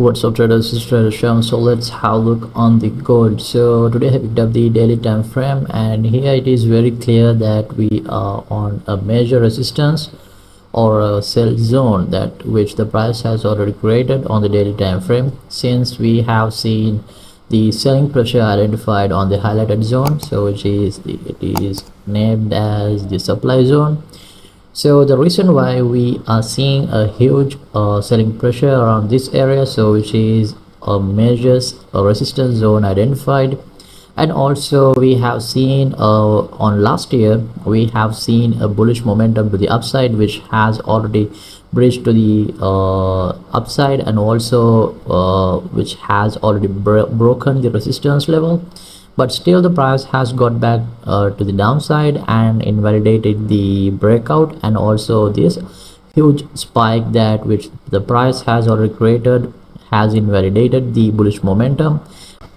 What's up, traders? This is trader Sham. So let's have a look on the gold. So today I have picked up the daily time frame, and here it is very clear that we are on a major resistance or a sell zone that which the price has already created on the daily time frame, since we have seen the selling pressure identified on the highlighted zone, so it is named as the supply zone. So the reason why we are seeing a huge selling pressure around this area, so which is a major resistance zone identified, and also we have seen on last year we have seen a bullish momentum to the upside, which has already bridged to the upside, and also which has already broken the resistance level, but still the price has got back to the downside and invalidated the breakout, and also this huge spike that which the price has already created has invalidated the bullish momentum.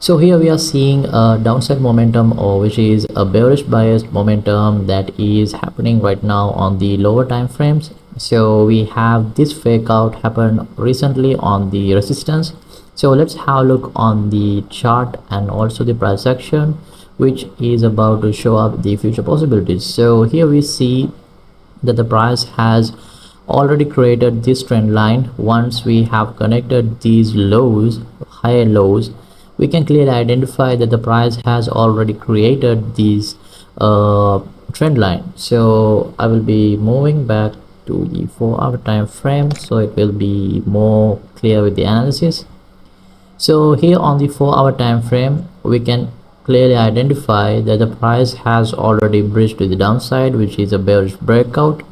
So here we are seeing a downside momentum, or which is a bearish biased momentum that is happening right now on the lower time frames. So we have this fake out happen recently on the resistance. So let's have a look on the chart and also the price action, which is about to show up the future possibilities. So here we see that the price has already created this trend line. Once we have connected these lows, higher lows, we can clearly identify that the price has already created this trend line. So I will be moving back to the 4-hour time frame, so it will be more clear with the analysis. So here on the 4-hour time frame, we can clearly identify that the price has already bridged to the downside, which is a bearish breakout,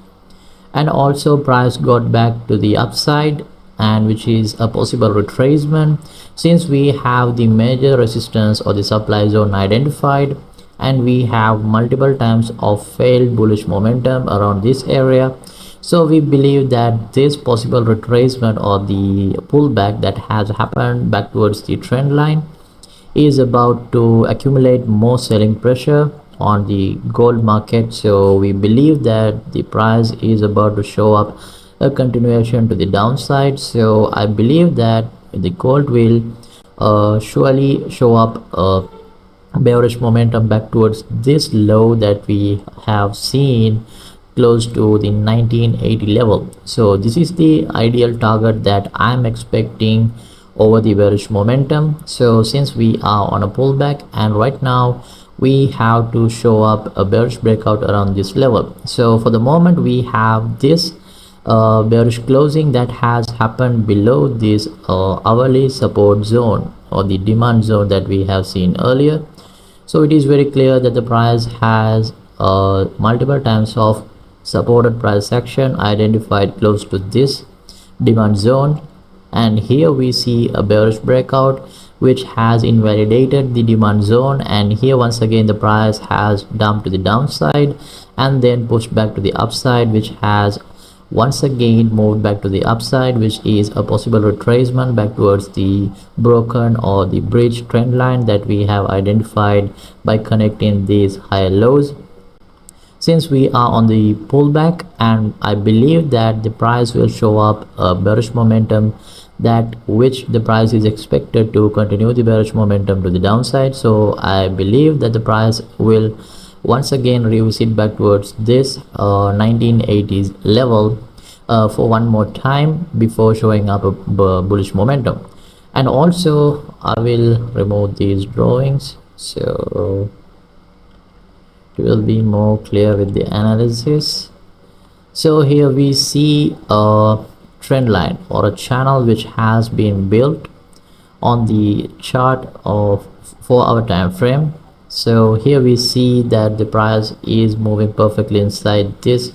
and also price got back to the upside, and which is a possible retracement, since we have the major resistance or the supply zone identified, and we have multiple times of failed bullish momentum around this area. So we believe that this possible retracement or the pullback that has happened back towards the trend line is about to accumulate more selling pressure on the gold market. So we believe that the price is about to show up a continuation to the downside. So I believe that the gold will surely show up bearish momentum back towards this low that we have seen close to the 1980 level. So this is the ideal target that I'm expecting over the bearish momentum. So since we are on a pullback, and right now we have to show up a bearish breakout around this level. So for the moment we have this bearish closing that has happened below this hourly support zone or the demand zone that we have seen earlier. So it is very clear that the price has multiple times of supported price action identified close to this demand zone, and here we see a bearish breakout which has invalidated the demand zone, and here once again the price has dumped to the downside and then pushed back to the upside, which has once again moved back to the upside, which is a possible retracement back towards the broken or the bridge trend line that we have identified by connecting these higher lows. Since we are on the pullback, and I believe that the price will show up a bearish momentum that which the price is expected to continue the bearish momentum to the downside. So I believe that the price will once again revisit back towards this 1980s level for one more time before showing up a bullish momentum. And also I will remove these drawings so it will be more clear with the analysis. So here we see a trend line or a channel which has been built on the chart of 4-hour time frame. So here we see that the price is moving perfectly inside this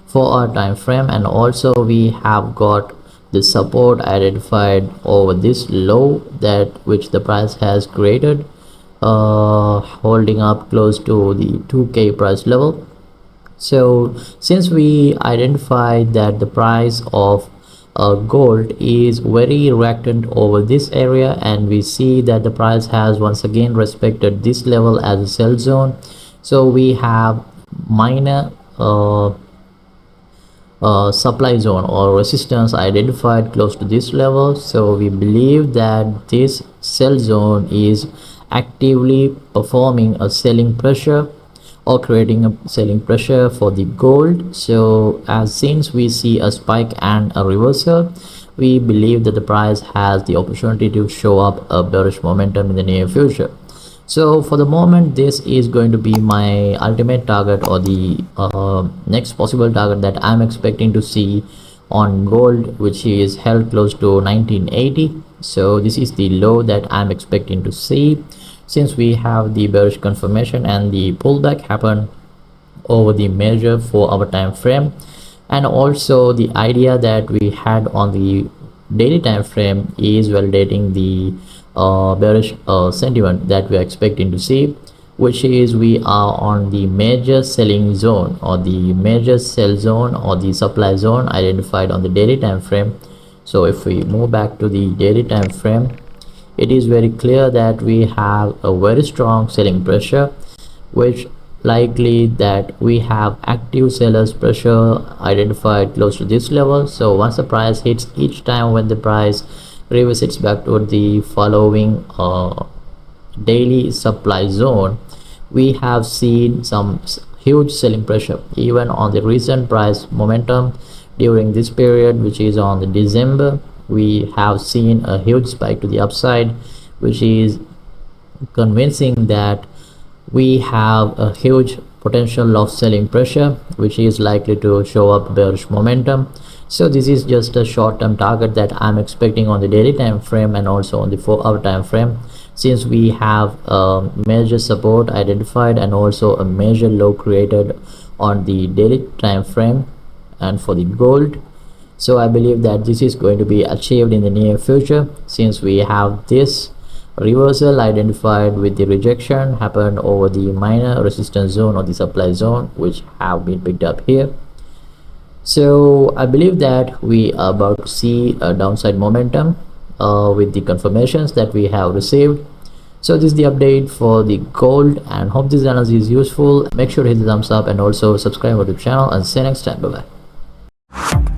4-hour time frame, and also we have got the support identified over this low that which the price has created, holding up close to the 2k price level. So since we identified that the price of gold is very reactant over this area, and we see that the price has once again respected this level as a sell zone, so we have minor supply zone or resistance identified close to this level. So we believe that this sell zone is actively performing a selling pressure or creating a selling pressure for the gold. So as since we see a spike and a reversal, we believe that the price has the opportunity to show up a bearish momentum in the near future. So for the moment, this is going to be my ultimate target, or the next possible target that I'm expecting to see on gold, which is held close to 1980. So this is the low that I'm expecting to see, since we have the bearish confirmation and the pullback happen over the major 4-hour time frame, and also the idea that we had on the daily time frame is validating the bearish sentiment that we are expecting to see, which is we are on the major selling zone or the major sell zone or the supply zone identified on the daily time frame. So if we move back to the daily time frame, it is very clear that we have a very strong selling pressure, which likely that we have active sellers pressure identified close to this level. So once the price hits, each time when the price revisits back to the following daily supply zone, we have seen some huge selling pressure even on the recent price momentum during this period, which is on the December. We have seen a huge spike to the upside, which is convincing that we have a huge potential of selling pressure, which is likely to show up bearish momentum. So this is just a short-term target that I'm expecting on the daily time frame and also on the 4-hour time frame, since we have a major support identified and also a major low created on the daily time frame and for the gold. So I believe that this is going to be achieved in the near future, since we have this reversal identified with the rejection happened over the minor resistance zone or the supply zone, which have been picked up here. So I believe that we are about to see a downside momentum with the confirmations that we have received. So this is the update for the gold, and hope this analysis is useful. Make sure to hit the thumbs up and also subscribe to the channel, and see you next time. Bye bye.